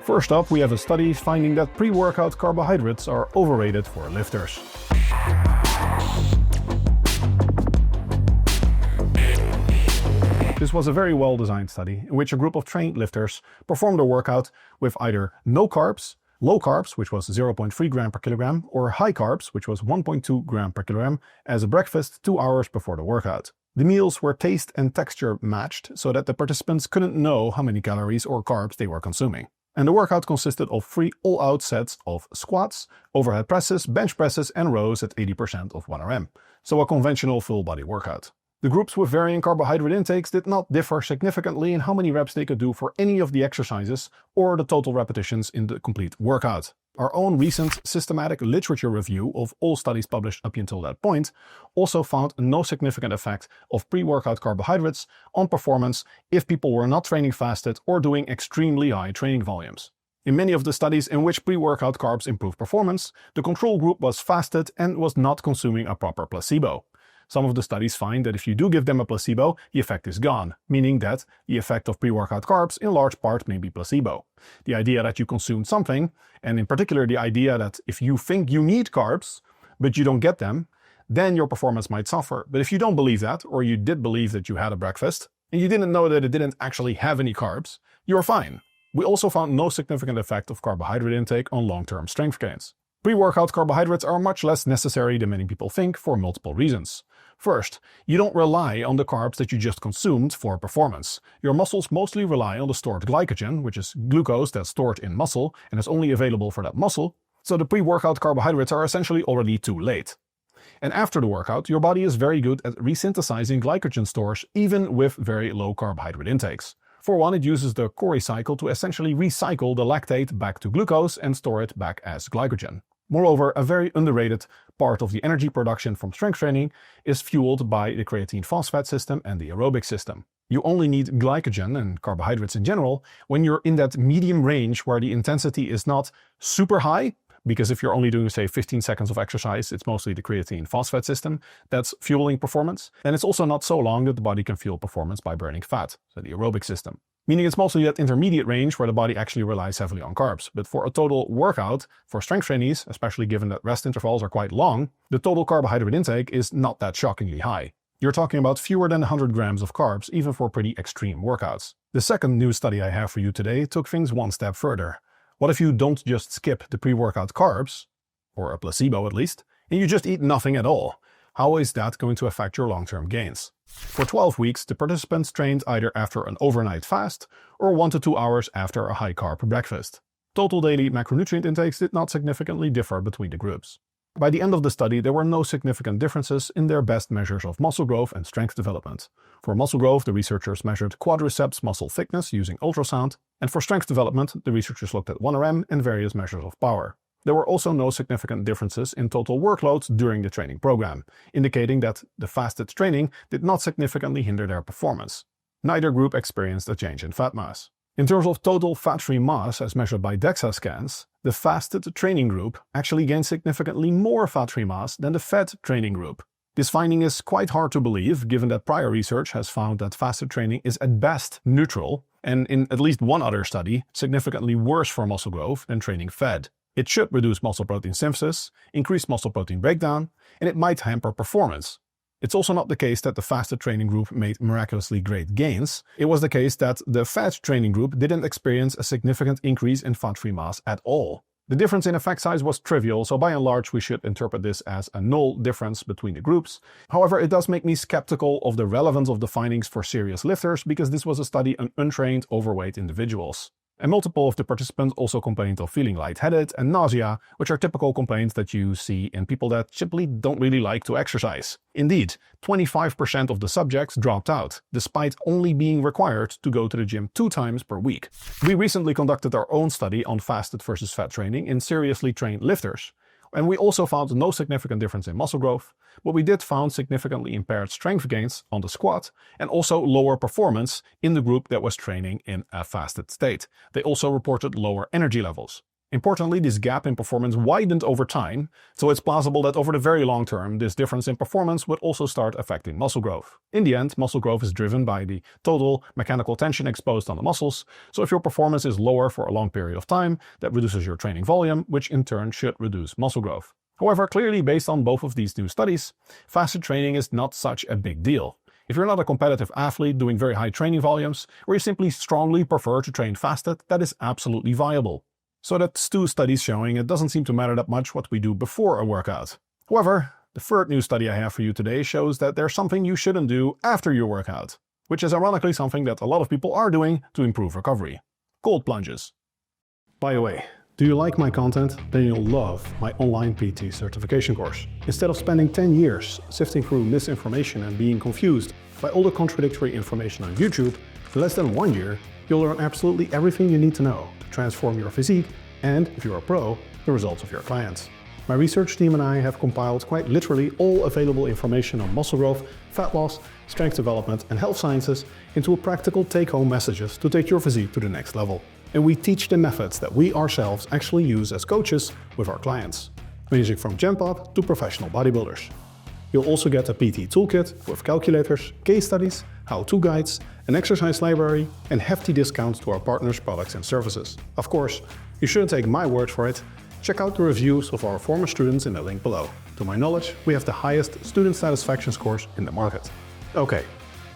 First up, we have a study finding that pre-workout carbohydrates are overrated for lifters. This was a very well-designed study in which a group of trained lifters performed a workout with either no carbs, low carbs, which was 0.3 gram per kilogram, or high carbs, which was 1.2 gram per kilogram, as a breakfast 2 hours before the workout. The meals were taste and texture matched so that the participants couldn't know how many calories or carbs they were consuming. And the workout consisted of 3 all-out sets of squats, overhead presses, bench presses, and rows at 80% of 1 RM. So a conventional full-body workout. The groups with varying carbohydrate intakes did not differ significantly in how many reps they could do for any of the exercises or the total repetitions in the complete workout. Our own recent systematic literature review of all studies published up until that point also found no significant effect of pre-workout carbohydrates on performance if people were not training fasted or doing extremely high training volumes. In many of the studies in which pre-workout carbs improved performance, the control group was fasted and was not consuming a proper placebo. Some of the studies find that if you do give them a placebo, the effect is gone, meaning that the effect of pre-workout carbs in large part may be placebo. The idea that you consume something, and in particular the idea that if you think you need carbs, but you don't get them, then your performance might suffer. But if you don't believe that, or you did believe that you had a breakfast, and you didn't know that it didn't actually have any carbs, you're fine. We also found no significant effect of carbohydrate intake on long-term strength gains. Pre-workout carbohydrates are much less necessary than many people think for multiple reasons. First, you don't rely on the carbs that you just consumed for performance. Your muscles mostly rely on the stored glycogen, which is glucose that's stored in muscle and is only available for that muscle, so the pre-workout carbohydrates are essentially already too late. And after the workout, your body is very good at resynthesizing glycogen stores even with very low carbohydrate intakes. For one, it uses the Cori cycle to essentially recycle the lactate back to glucose and store it back as glycogen. Moreover, a very underrated part of the energy production from strength training is fueled by the creatine phosphate system and the aerobic system. You only need glycogen and carbohydrates in general when you're in that medium range where the intensity is not super high, because if you're only doing, say, 15 seconds of exercise, it's mostly the creatine phosphate system that's fueling performance. And it's also not so long that the body can fuel performance by burning fat, so the aerobic system. Meaning it's mostly that intermediate range where the body actually relies heavily on carbs. But for a total workout, for strength trainees, especially given that rest intervals are quite long, the total carbohydrate intake is not that shockingly high. You're talking about fewer than 100 grams of carbs, even for pretty extreme workouts. The second news study I have for you today took things one step further. What if you don't just skip the pre-workout carbs, or a placebo at least, and you just eat nothing at all? How is that going to affect your long-term gains? For 12 weeks, the participants trained either after an overnight fast or 1 to 2 hours after a high-carb breakfast. Total daily macronutrient intakes did not significantly differ between the groups. By the end of the study, there were no significant differences in their best measures of muscle growth and strength development. For muscle growth, the researchers measured quadriceps muscle thickness using ultrasound, and for strength development, the researchers looked at 1 RM and various measures of power. There were also no significant differences in total workloads during the training program, indicating that the fasted training did not significantly hinder their performance. Neither group experienced a change in fat mass. In terms of total fat-free mass as measured by DEXA scans, the fasted training group actually gained significantly more fat-free mass than the fed training group. This finding is quite hard to believe, given that prior research has found that fasted training is at best neutral, and in at least one other study, significantly worse for muscle growth than training fed. It should reduce muscle protein synthesis, increase muscle protein breakdown, and it might hamper performance. It's also not the case that the fasted training group made miraculously great gains. It was the case that the fed training group didn't experience a significant increase in fat-free mass at all. The difference in effect size was trivial, so by and large we should interpret this as a null difference between the groups. However, it does make me skeptical of the relevance of the findings for serious lifters because this was a study on untrained overweight individuals. And multiple of the participants also complained of feeling lightheaded and nausea, which are typical complaints that you see in people that simply don't really like to exercise. Indeed, 25% of the subjects dropped out, despite only being required to go to the gym 2 times per week. We recently conducted our own study on fasted versus fed training in seriously trained lifters. And we also found no significant difference in muscle growth, but we did find significantly impaired strength gains on the squat and also lower performance in the group that was training in a fasted state. They also reported lower energy levels. Importantly, this gap in performance widened over time, so it's plausible that over the very long term, this difference in performance would also start affecting muscle growth. In the end, muscle growth is driven by the total mechanical tension exposed on the muscles, so if your performance is lower for a long period of time, that reduces your training volume, which in turn should reduce muscle growth. However, clearly based on both of these new studies, fasted training is not such a big deal. If you're not a competitive athlete doing very high training volumes, or you simply strongly prefer to train fasted, that is absolutely viable. So that's two studies showing it doesn't seem to matter that much what we do before a workout. However, the third new study I have for you today shows that there's something you shouldn't do after your workout, which is ironically something that a lot of people are doing to improve recovery. Cold plunges. By the way, do you like my content? Then you'll love my online PT certification course. Instead of spending 10 years sifting through misinformation and being confused by all the contradictory information on YouTube, in less than 1 year, you'll learn absolutely everything you need to know to transform your physique and, if you're a pro, the results of your clients. My research team and I have compiled quite literally all available information on muscle growth, fat loss, strength development and health sciences into a practical take-home messages to take your physique to the next level. And we teach the methods that we ourselves actually use as coaches with our clients, ranging from Gen Pop to professional bodybuilders. You'll also get a PT toolkit with calculators, case studies, how-to guides, an exercise library, and hefty discounts to our partners' products and services. Of course, you shouldn't take my word for it. Check out the reviews of our former students in the link below. To my knowledge, we have the highest student satisfaction scores in the market. Okay,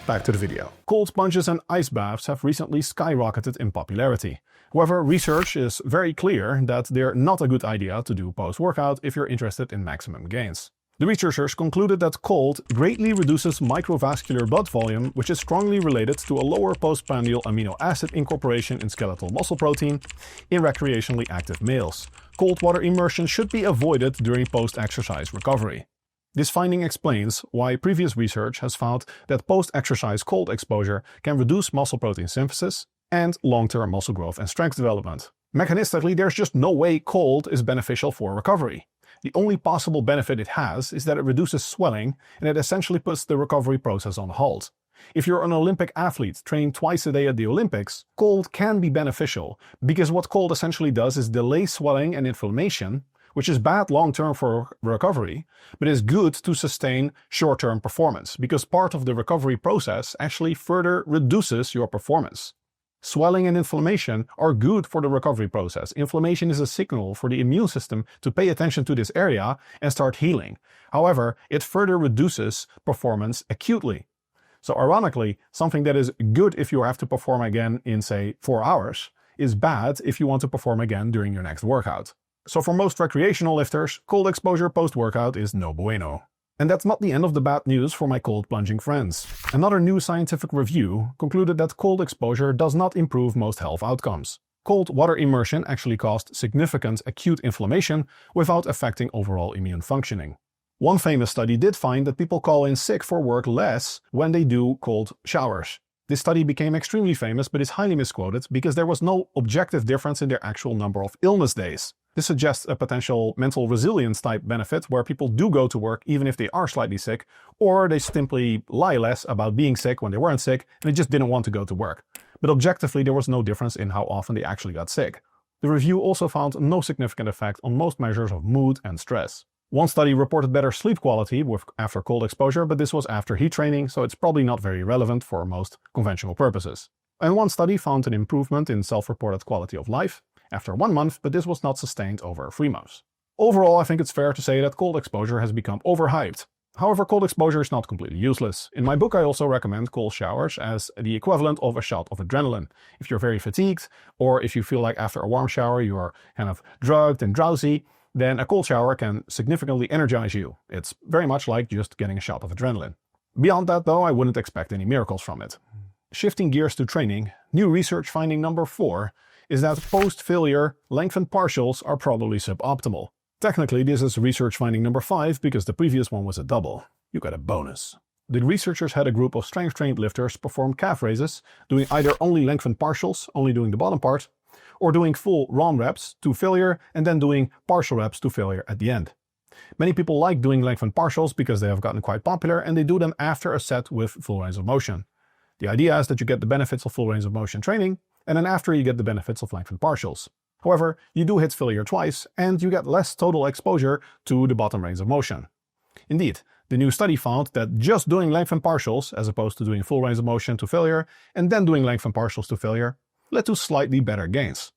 back to the video. Cold plunges and ice baths have recently skyrocketed in popularity. However, research is very clear that they're not a good idea to do post-workout if you're interested in maximum gains. The researchers concluded that cold greatly reduces microvascular blood volume, which is strongly related to a lower postprandial amino acid incorporation in skeletal muscle protein in recreationally active males. Cold water immersion should be avoided during post-exercise recovery. This finding explains why previous research has found that post-exercise cold exposure can reduce muscle protein synthesis and long-term muscle growth and strength development. Mechanistically, there's just no way cold is beneficial for recovery. The only possible benefit it has is that it reduces swelling and it essentially puts the recovery process on hold. If you're an Olympic athlete training twice a day at the Olympics, cold can be beneficial because what cold essentially does is delay swelling and inflammation, which is bad long-term for recovery, but is good to sustain short-term performance because part of the recovery process actually further reduces your performance. Swelling and inflammation are good for the recovery process. Inflammation is a signal for the immune system to pay attention to this area and start healing. However, it further reduces performance acutely. So ironically, something that is good if you have to perform again in, say, 4 hours, is bad if you want to perform again during your next workout. So for most recreational lifters, cold exposure post-workout is no bueno. And that's not the end of the bad news for my cold plunging friends. Another new scientific review concluded that cold exposure does not improve most health outcomes. Cold water immersion actually caused significant acute inflammation without affecting overall immune functioning. One famous study did find that people call in sick for work less when they do cold showers. This study became extremely famous but is highly misquoted because there was no objective difference in their actual number of illness days. This suggests a potential mental resilience type benefit where people do go to work even if they are slightly sick, or they simply lie less about being sick when they weren't sick and they just didn't want to go to work. But objectively, there was no difference in how often they actually got sick. The review also found no significant effect on most measures of mood and stress. One study reported better sleep quality after cold exposure, but this was after heat training, so it's probably not very relevant for most conventional purposes. And one study found an improvement in self-reported quality of life after 1 month, but this was not sustained over 3 months. Overall, I think it's fair to say that cold exposure has become overhyped. However, cold exposure is not completely useless. In my book, I also recommend cold showers as the equivalent of a shot of adrenaline. If you're very fatigued, or if you feel like after a warm shower you are kind of drugged and drowsy, then a cold shower can significantly energize you. It's very much like just getting a shot of adrenaline. Beyond that, though, I wouldn't expect any miracles from it. Shifting gears to training, new research finding number 4 is that post-failure lengthened partials are probably suboptimal. Technically, this is research finding number 5 because the previous one was a double. You got a bonus. The researchers had a group of strength-trained lifters perform calf raises, doing either only lengthened partials, only doing the bottom part, or doing full ROM reps to failure and then doing partial reps to failure at the end. Many people like doing lengthened partials because they have gotten quite popular and they do them after a set with full range of motion. The idea is that you get the benefits of full range of motion training, and then after you get the benefits of lengthened partials. However, you do hit failure twice, and you get less total exposure to the bottom range of motion. Indeed, the new study found that just doing lengthened partials, as opposed to doing full range of motion to failure, and then doing lengthened partials to failure, led to slightly better gains.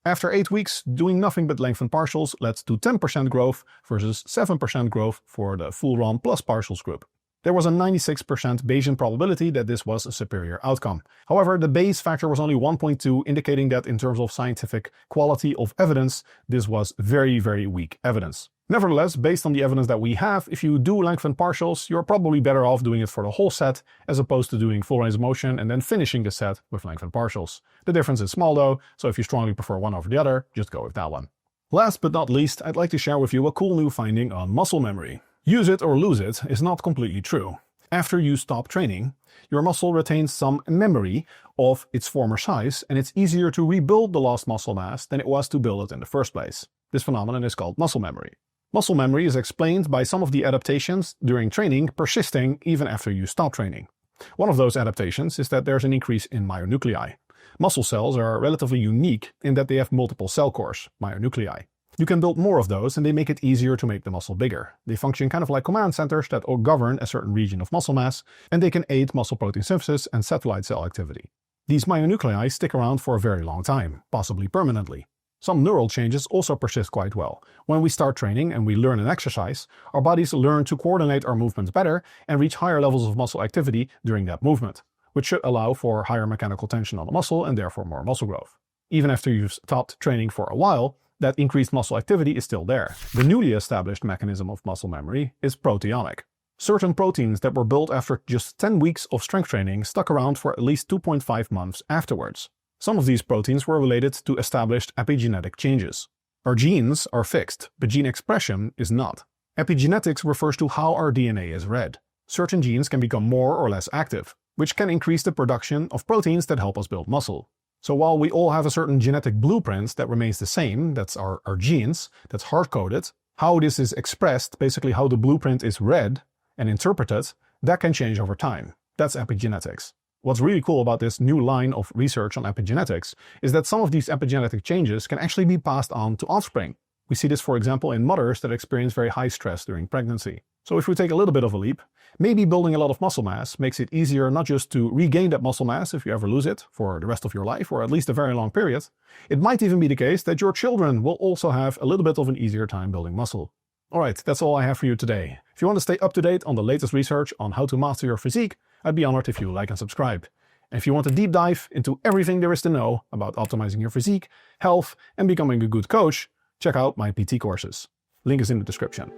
After 8 weeks, doing nothing but lengthened partials led to 10% growth versus 7% growth for the full run plus partials group. There was a 96% Bayesian probability that this was a superior outcome. However, the Bayes factor was only 1.2, indicating that in terms of scientific quality of evidence, this was very, very weak evidence. Nevertheless, based on the evidence that we have, if you do lengthened partials, you're probably better off doing it for the whole set as opposed to doing full range of motion and then finishing the set with lengthened partials. The difference is small though, so if you strongly prefer one over the other, just go with that one. Last but not least, I'd like to share with you a cool new finding on muscle memory. Use it or lose it is not completely true. After you stop training, your muscle retains some memory of its former size, and it's easier to rebuild the lost muscle mass than it was to build it in the first place. This phenomenon is called muscle memory. Muscle memory is explained by some of the adaptations during training persisting even after you stop training. One of those adaptations is that there's an increase in myonuclei. Muscle cells are relatively unique in that they have multiple cell cores, myonuclei. You can build more of those and they make it easier to make the muscle bigger. They function kind of like command centers that govern a certain region of muscle mass, and they can aid muscle protein synthesis and satellite cell activity. These myonuclei stick around for a very long time, possibly permanently. Some neural changes also persist quite well. When we start training and we learn an exercise, our bodies learn to coordinate our movements better and reach higher levels of muscle activity during that movement, which should allow for higher mechanical tension on the muscle and therefore more muscle growth. Even after you've stopped training for a while, that increased muscle activity is still there. The newly established mechanism of muscle memory is proteomic. Certain proteins that were built after just 10 weeks of strength training stuck around for at least 2.5 months afterwards. Some of these proteins were related to established epigenetic changes. Our genes are fixed, but gene expression is not. Epigenetics refers to how our DNA is read. Certain genes can become more or less active, which can increase the production of proteins that help us build muscle. So while we all have a certain genetic blueprint that remains the same, that's our genes, that's hard-coded, how this is expressed, basically how the blueprint is read and interpreted, that can change over time. That's epigenetics. What's really cool about this new line of research on epigenetics is that some of these epigenetic changes can actually be passed on to offspring. We see this, for example, in mothers that experience very high stress during pregnancy. So if we take a little bit of a leap, maybe building a lot of muscle mass makes it easier not just to regain that muscle mass if you ever lose it for the rest of your life or at least a very long period. It might even be the case that your children will also have a little bit of an easier time building muscle. Alright, that's all I have for you today. If you want to stay up to date on the latest research on how to master your physique, I'd be honored if you like and subscribe. And if you want a deep dive into everything there is to know about optimizing your physique, health, and becoming a good coach, check out my PT courses. Link is in the description.